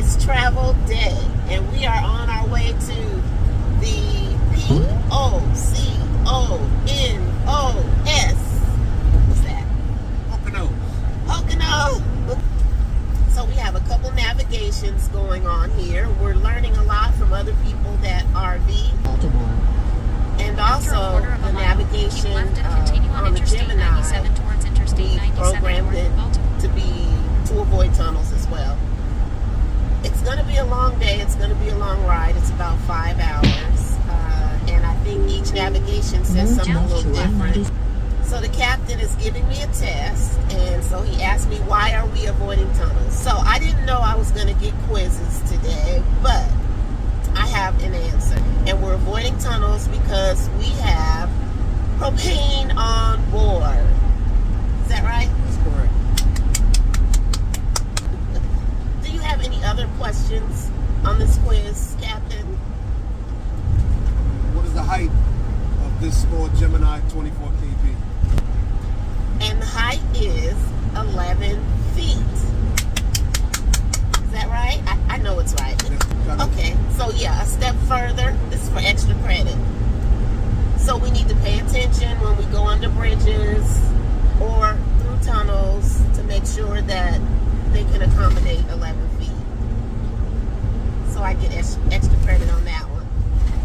It's travel day, and we are on our way to the Poconos. What's that? Poconos. So we have a couple navigations going on here. We're learning a lot from other people that RV. Baltimore. And also the navigation on the Gemini, we programmed it to be to avoid tunnels as well. It's going to be a long day. It's going to be a long ride. It's about 5 hours. And I think each navigation says something a little different. So the captain is giving me a test. And so he asked me, why are we avoiding tunnels? So I didn't know I was going to get quizzes today, but I have an answer. And we're avoiding tunnels because we have propane on board. Is that right? That's correct. Do you have any other questions on this quiz, Captain? What is the height of this Ford Gemini 24 kb? And the height is 11 feet. Is that right? I know it's right. Okay, so yeah, a step further. This is for extra credit. So we need to pay attention when we go under bridges or through tunnels to make sure that they can accommodate 11 feet. So I get extra credit on that one.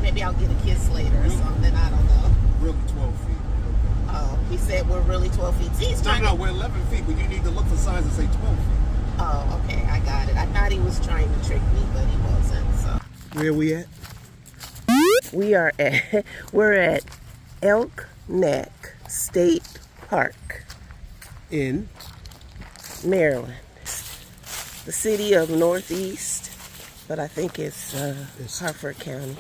Maybe I'll get a kiss later or something. I don't know. Really 12 feet. Oh, he said we're really 12 feet. See, he's trying No, we're 11 feet, but you need to look for signs that say 12 feet. Oh, okay, I got it. I thought he was trying to trick me, but he wasn't. So Where we at? we're at Elk Neck State Park In Maryland. The city of Northeast, but I think it's Hartford County.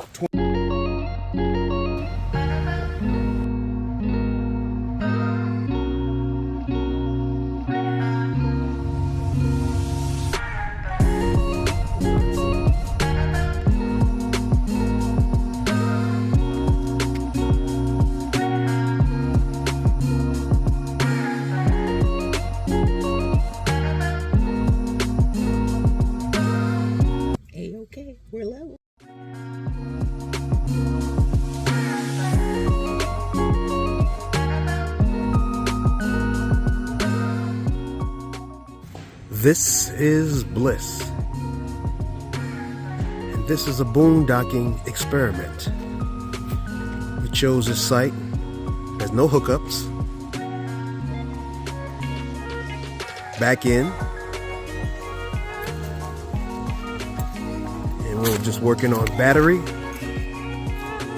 Okay, we're level. This is bliss. And this is a boondocking experiment. We chose this site. There's no hookups. Back in. And we're just working on battery,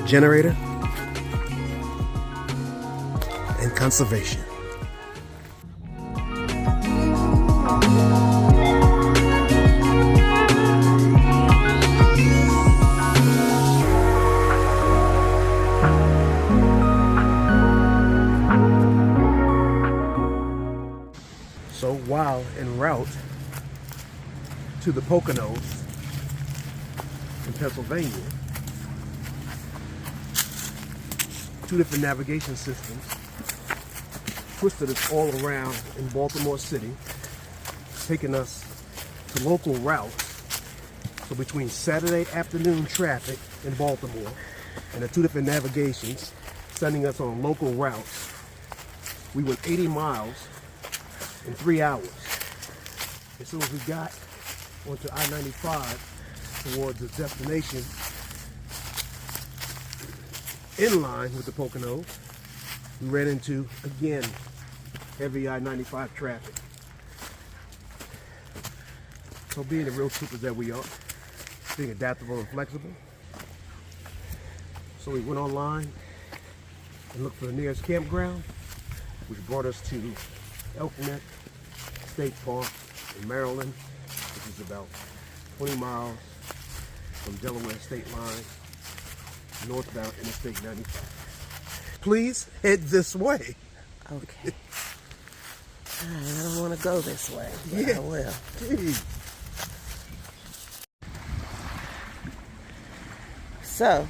generator, and conservation. So while en route to the Poconos in Pennsylvania, 2 different navigation systems twisted us all around in Baltimore City, taking us to local routes. So between Saturday afternoon traffic in Baltimore and the 2 different navigations sending us on local routes, we went 80 miles in 3 hours. As soon as we got onto I-95 towards the destination in line with the Poconos, we ran into, again, heavy I-95 traffic. So being the real troopers that we are, being adaptable and flexible, so we went online and looked for the nearest campground, which brought us to Elk Neck State Park in Maryland, which is about 20 miles from Delaware state line, northbound Interstate 95. Please head this way. Okay. I don't want to go this way, but Yeah. I will. Geez. So,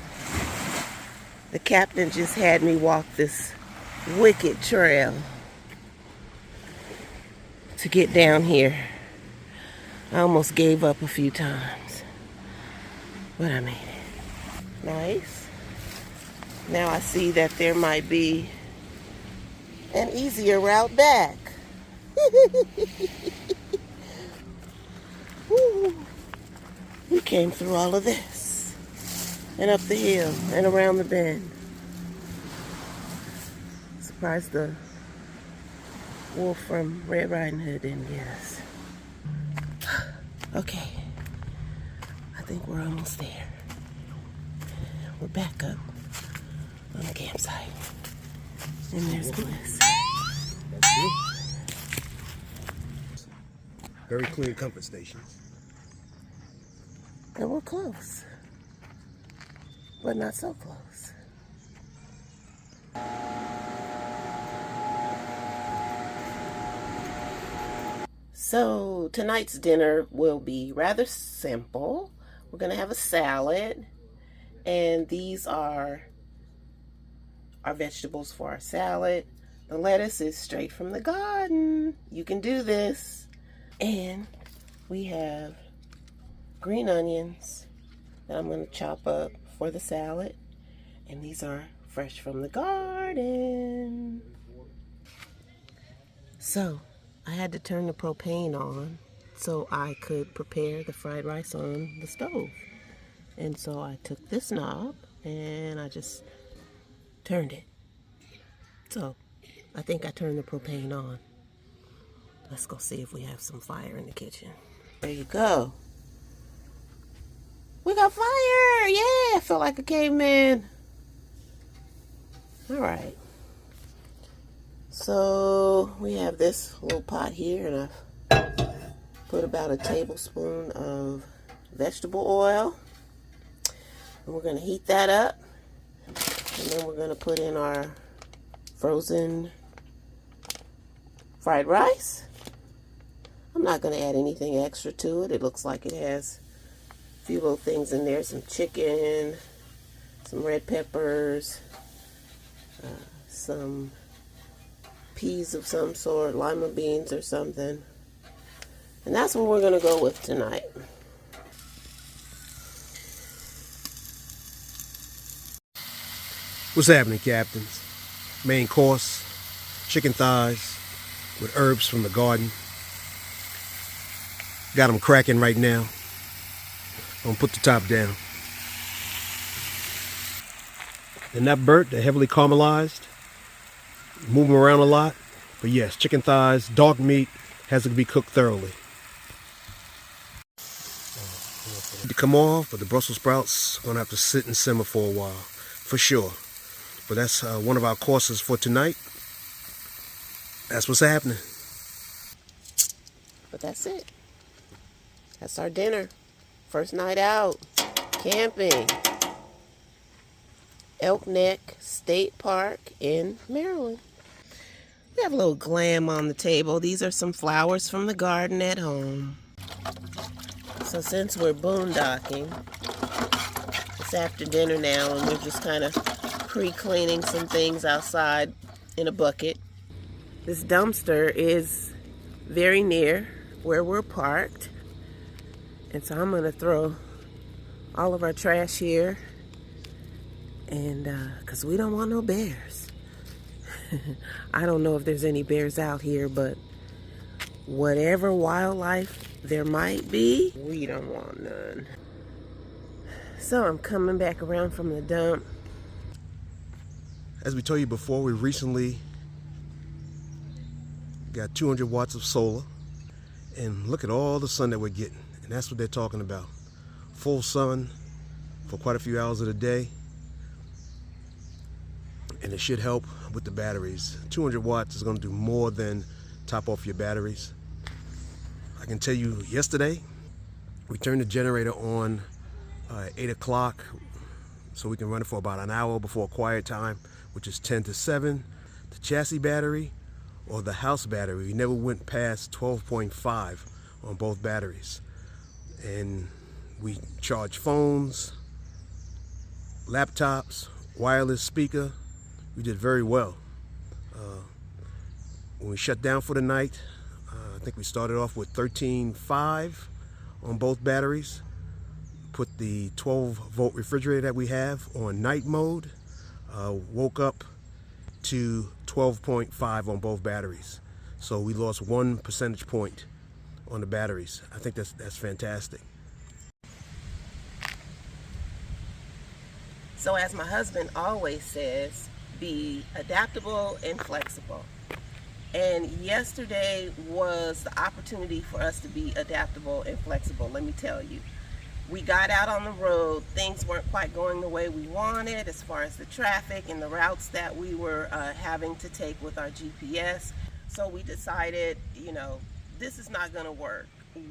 the captain just had me walk this wicked trail to get down here. I almost gave up a few times, but I made it. Nice. Now I see that there might be an easier route back. Woo. We came through all of this and up the hill and around the bend. Surprised the wolf from Red Riding Hood didn't get us. Okay, I think we're almost there. We're back up on the campsite. And there's Bliss. That's good. Very clean comfort stations. And we're close, but not so close. So tonight's dinner will be rather simple. We're gonna have a salad, and these are our vegetables for our salad. The lettuce is straight from the garden. You can do this. And we have green onions that I'm gonna chop up for the salad. And these are fresh from the garden. So I had to turn the propane on so I could prepare the fried rice on the stove. And so I took this knob and I just turned it. So I think I turned the propane on. Let's go see if we have some fire in the kitchen. There you go. We got fire! Yeah, I feel like a caveman. All right. So we have this little pot here, and I've put about a tablespoon of vegetable oil. And we're gonna heat that up. And then we're gonna put in our frozen fried rice. I'm not gonna add anything extra to it. It looks like it has a few little things in there, some chicken, some red peppers, some peas of some sort, lima beans or something. And that's what we're gonna go with tonight. What's happening, captains? Main course, chicken thighs with herbs from the garden. Got them cracking right now. I'm gonna put the top down. They're not burnt, they're heavily caramelized. Move them around a lot. But yes, chicken thighs, dark meat, has to be cooked thoroughly. To come off, but the Brussels sprouts gonna have to sit and simmer for a while, for sure. But that's one of our courses for tonight. That's what's happening. But that's it. That's our dinner. First night out, camping. Elk Neck State Park in Maryland. We have a little glam on the table. These are some flowers from the garden at home. So since we're boondocking, it's after dinner now, and we're just kind of pre-cleaning some things outside in a bucket. This dumpster is very near where we're parked. And so I'm gonna throw all of our trash here, and because we don't want no bears. I don't know if there's any bears out here, but whatever wildlife there might be, we don't want none. So I'm coming back around from the dump. As we told you before, we recently got 200 watts of solar, and look at all the sun that we're getting. And that's what they're talking about. Full sun for quite a few hours of the day. And it should help with the batteries. 200 watts is going to do more than top off your batteries. I can tell you yesterday, we turned the generator on at 8 o'clock so we can run it for about an hour before quiet time, which is 10 to 7. The chassis battery or the house battery, we never went past 12.5 on both batteries. And we charge phones, laptops, wireless speaker. We did very well. When we shut down for the night, I think we started off with 13.5 on both batteries. Put the 12-volt refrigerator that we have on night mode. Woke up to 12.5 on both batteries. So we lost 1 percentage point on the batteries. I think that's fantastic. So as my husband always says, be adaptable and flexible. And yesterday was the opportunity for us to be adaptable and flexible, let me tell you. We got out on the road, things weren't quite going the way we wanted as far as the traffic and the routes that we were having to take with our GPS. So we decided, you know, this is not gonna work.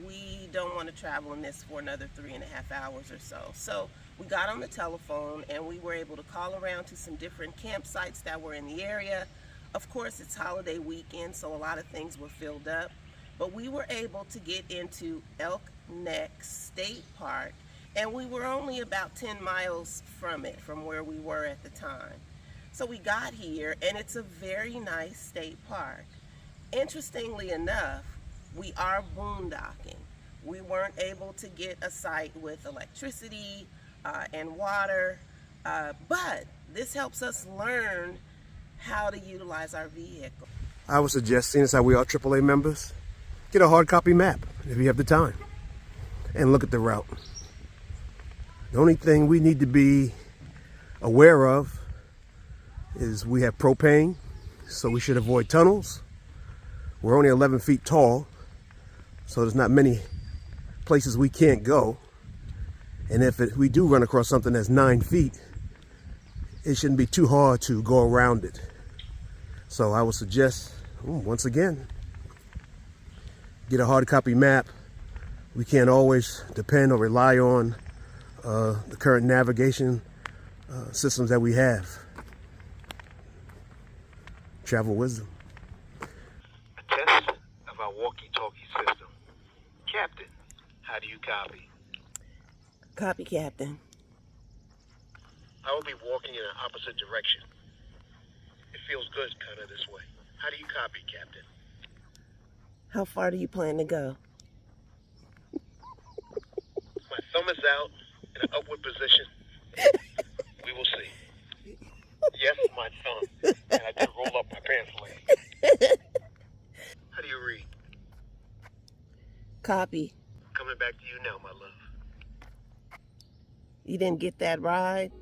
We don't want to travel in this for another 3.5 hours or so. So we got on the telephone and we were able to call around to some different campsites that were in the area. Of course, it's holiday weekend, so a lot of things were filled up, but we were able to get into Elk Neck State Park, and we were only about 10 miles from it, from where we were at the time. So we got here, and it's a very nice state park. Interestingly enough, we are boondocking. We weren't able to get a site with electricity and water, but this helps us learn how to utilize our vehicle. I would suggest, seeing as how we are AAA members, get a hard copy map if you have the time and look at the route. The only thing we need to be aware of is we have propane, so we should avoid tunnels. We're only 11 feet tall, so there's not many places we can't go. And if we do run across something that's 9 feet, it shouldn't be too hard to go around it. So I would suggest, once again, get a hard copy map. We can't always depend or rely on the current navigation systems that we have. Travel wisdom. A test of our walkie-talkie system. Captain, how do you copy? Copy, Captain. I will be walking in an opposite direction. It feels good kind of this way. How do you copy, Captain? How far do you plan to go? My thumb is out in an upward position. We will see. Yes, my thumb. And I did roll up my pants leg. How do you read? Copy. Coming back to you now, my love. You didn't get that ride?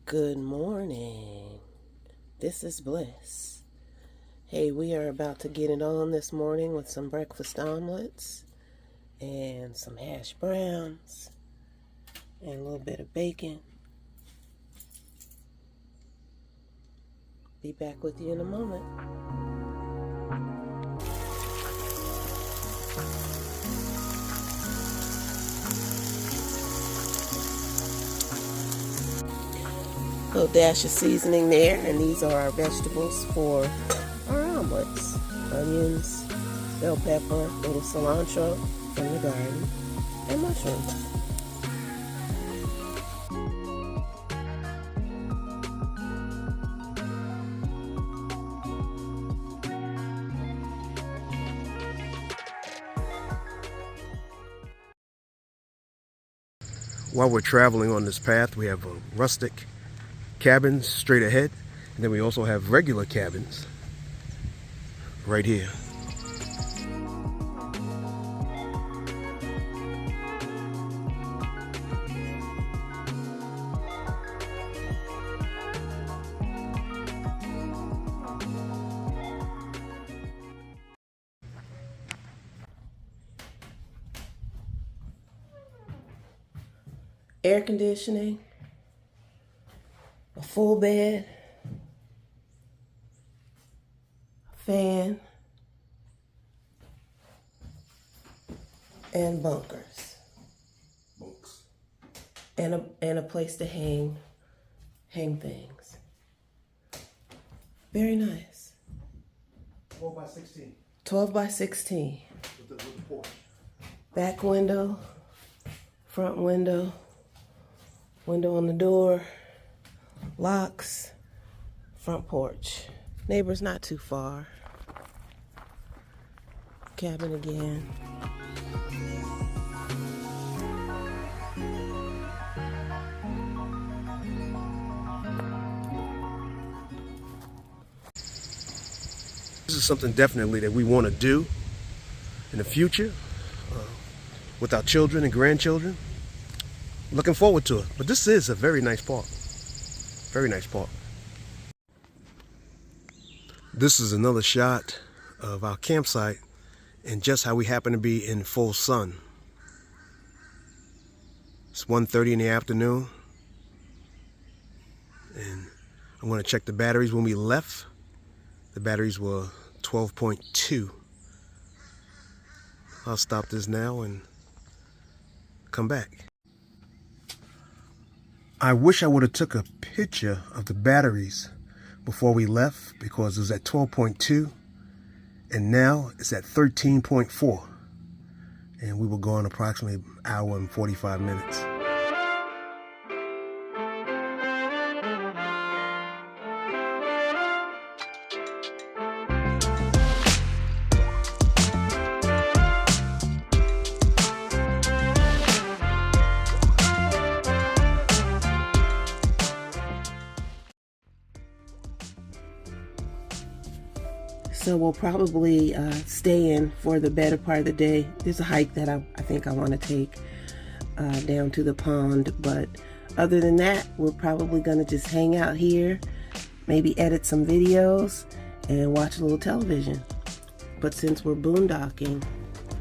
Good morning. This is Bliss. Hey, we are about to get it on this morning with some breakfast omelets and some hash browns and a little bit of bacon. Be back with you in a moment. A little dash of seasoning there, and these are our vegetables for our omelets. Onions, bell pepper, a little cilantro from the garden, and mushrooms. While we're traveling on this path, we have rustic cabins straight ahead, and then we also have regular cabins right here. Air conditioning, a full bed, a fan, and bunkers. And a place to hang things. Very nice. 12 by 16. 12 by 16. With the porch. Back window, front window, window on the door, locks, front porch. Neighbors not too far. cabin again. This is something definitely that we want to do in the future with our children and grandchildren. Looking forward to it. But this is a very nice park. Very nice park. This is another shot of our campsite and just how we happen to be in full sun. It's 1:30 in the afternoon. And I'm going to check the batteries. When we left, the batteries were 12.2. I'll stop this now and come back. I wish I would have took a picture of the batteries before we left, because it was at 12.2 and now it's at 13.4, and we were gone approximately an hour and 45 minutes. So we'll probably stay in for the better part of the day. There's a hike that I think I want to take down to the pond. But other than that, we're probably going to just hang out here, maybe edit some videos, and watch a little television. But since we're boondocking,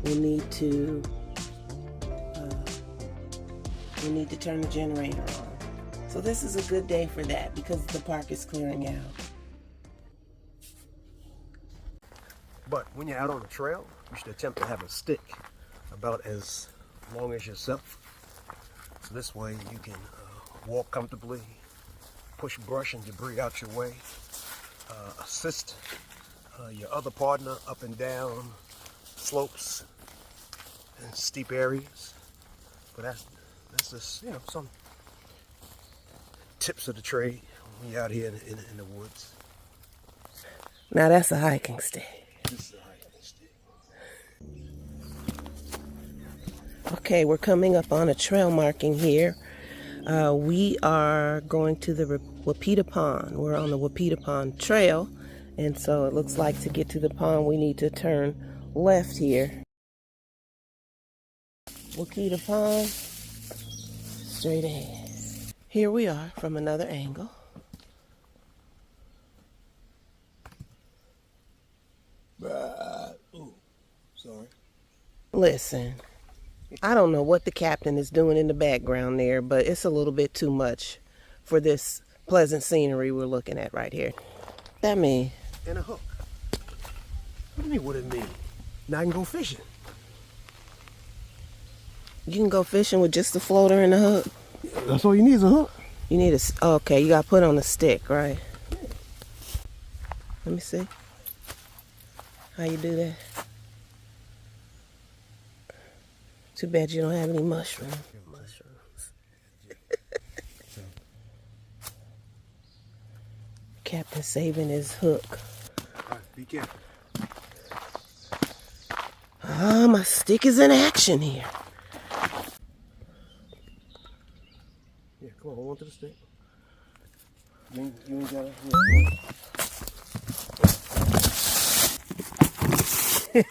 we'll need to turn the generator on. So this is a good day for that because the park is clearing out. But when you're out on the trail, you should attempt to have a stick about as long as yourself. So this way you can walk comfortably, push brush and debris out your way, assist your other partner up and down slopes and steep areas. But that's just, you know, some tips of the trade when you're out here in the woods. Now that's a hiking stick. Okay, we're coming up on a trail marking here. We are going to the Wapita Pond. We're on the Wapita Pond Trail, and so it looks like to get to the pond we need to turn left here. Wapita Pond, straight ahead. Here we are from another angle. Ooh, sorry. Listen, I don't know what the captain is doing in the background there, but it's a little bit too much for this pleasant scenery we're looking at right here. That mean? And a hook. What do you mean, what it mean? Now I can go fishing. You can go fishing with just the floater and the hook? That's all you need is a hook. You need a, okay, you got to put on a stick, right? Let me see. How you do that? Too bad you don't have any mushrooms. Captain saving his hook. All right, be careful. Ah, my stick is in action here. Yeah, come on, hold on to the stick. You ain't got it.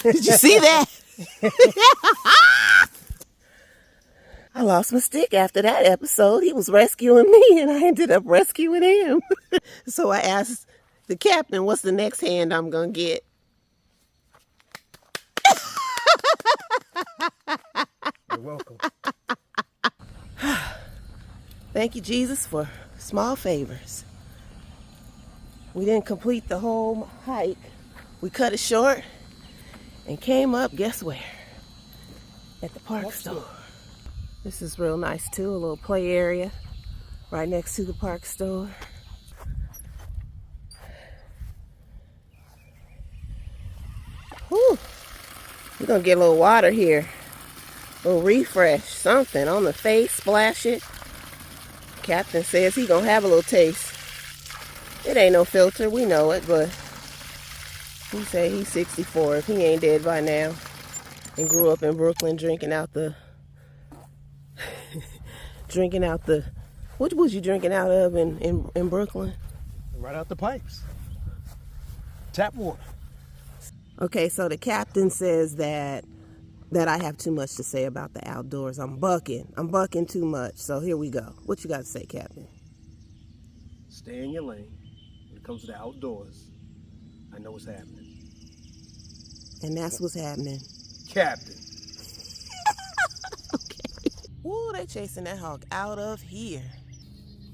Did you see that? I lost my stick after that episode. He was rescuing me and I ended up rescuing him. So I asked the captain, what's the next hand I'm going to get? You're welcome. Thank you, Jesus, for small favors. We didn't complete the whole hike. We cut it short and came up, guess where? At the park store. This is real nice too, a little play area right next to the park store. Whew. We're gonna get a little water here. A little refresh, something on the face, splash it. Captain says he gonna have a little taste. It ain't no filter, we know it, but He said he's 64 if he ain't dead by now. And grew up in Brooklyn drinking out the what was you drinking out of in Brooklyn? Right out the pipes. Tap water. Okay, so the captain says that I have too much to say about the outdoors. I'm bucking too much. So here we go. What you got to say, Captain? Stay in your lane. When it comes to the outdoors, I know what's happening. And that's what's happening. Captain. Okay. Woo, they chasing that hawk out of here.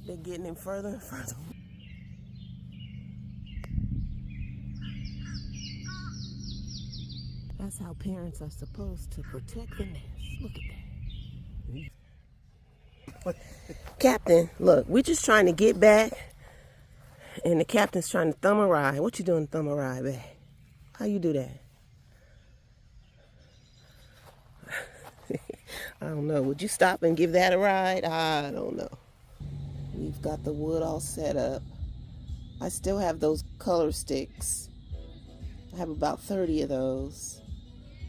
They're getting him further and further. That's how parents are supposed to protect the nest. Look at that. Captain, look, we're just trying to get back, and the captain's trying to thumb a ride. What you doing to thumb a ride back? How you do that? I don't know. Would you stop and give that a ride? I don't know. We've got the wood all set up. I still have those color sticks. I have about 30 of those.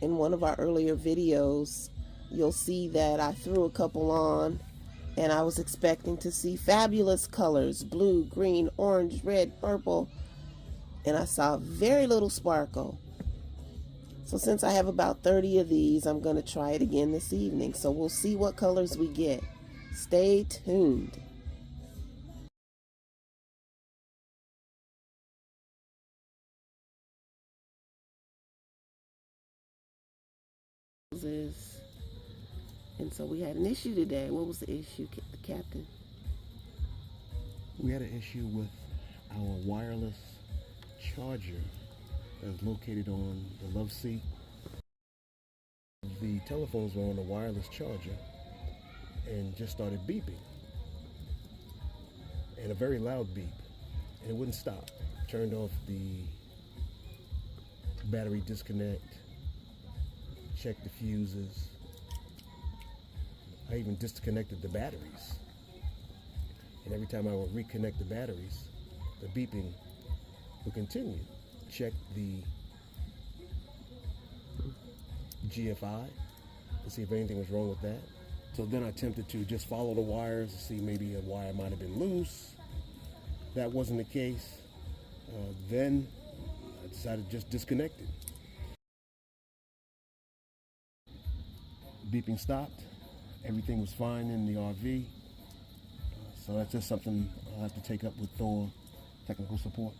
In one of our earlier videos, you'll see that I threw a couple on, and I was expecting to see fabulous colors: blue, green, orange, red, purple, and I saw very little sparkle. So since I have about 30 of these, I'm going to try it again this evening. So we'll see what colors we get. Stay tuned. And so we had an issue today. What was the issue, Captain? We had an issue with our wireless charger that's located on the love seat. The telephones were on the wireless charger and just started beeping. And a very loud beep. And it wouldn't stop. Turned off the battery disconnect, checked the fuses. I even disconnected the batteries. And every time I would reconnect the batteries, the beeping would continue. Check the GFI to see if anything was wrong with that. So then I attempted to just follow the wires to see maybe a wire might have been loose. That wasn't the case. Then I decided to just disconnect it. Beeping stopped. Everything was fine in the RV. So that's just something I'll have to take up with Thor technical support.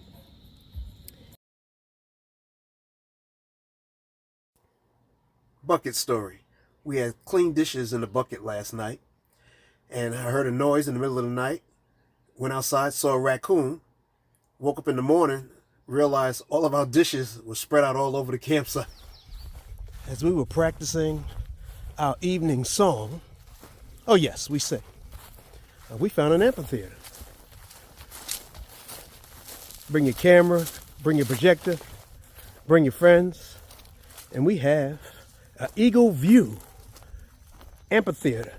Bucket story. We had clean dishes in the bucket last night, and I heard a noise in the middle of the night. Went outside, saw a raccoon. Woke up in the morning, realized all of our dishes were spread out all over the campsite. As we were practicing our evening song, oh yes, we sing. We found an amphitheater. Bring your camera, bring your projector, bring your friends, and we have an Eagle View amphitheater.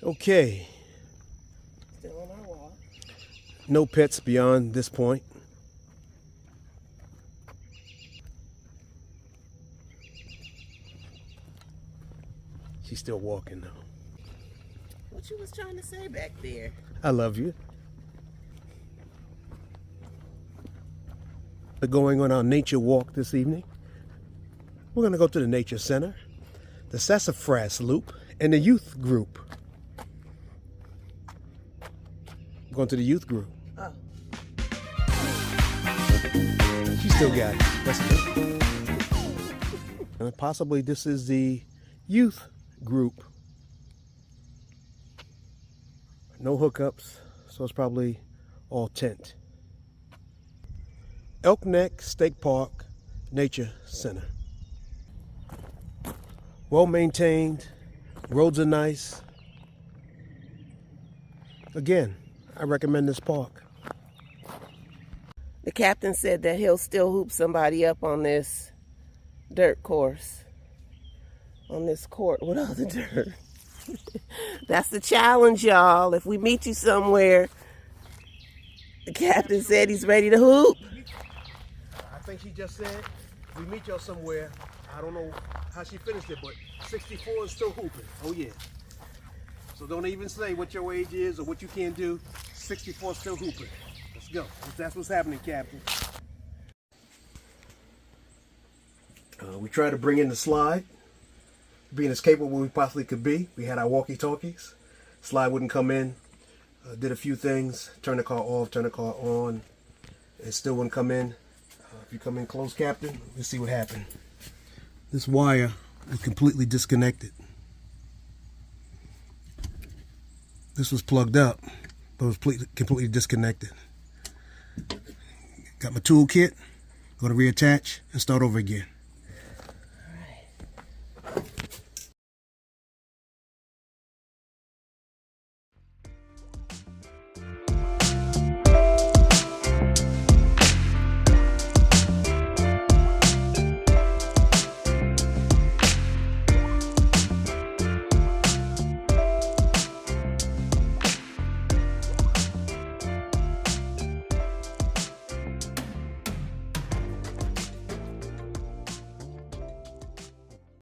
Okay. Still on our wall. No pets beyond this point. She's still walking though. What you was trying to say back there? I love you. We're going on our nature walk this evening. We're going to go to the Nature Center, the Sassafras Loop, and the youth group. We're going to the youth group. Oh. She still got it. That's good. And possibly this is the youth group. No hookups, so it's probably all tent. Elk Neck State Park, Nature Center. Well maintained, roads are nice. Again, I recommend this park. The captain said that he'll still hoop somebody up on this dirt course. On this court with all the dirt. That's the challenge, y'all. If we meet you somewhere, the captain said he's ready to hoop. think she just said, we meet y'all somewhere. I don't know how she finished it, but 64 is still hooping. Oh yeah. So don't even say what your age is or what you can do. 64 is still hooping. Let's go. That's what's happening, Captain. We tried to bring in the slide, being as capable we possibly could be. We had our walkie-talkies. Slide wouldn't come in. Did a few things. Turn the car off, turn the car on. It still wouldn't come in. If you come in close, Captain, let's see what happened. This wire is completely disconnected. This was plugged up, but it was completely disconnected. Got my tool kit. Going to reattach and start over again.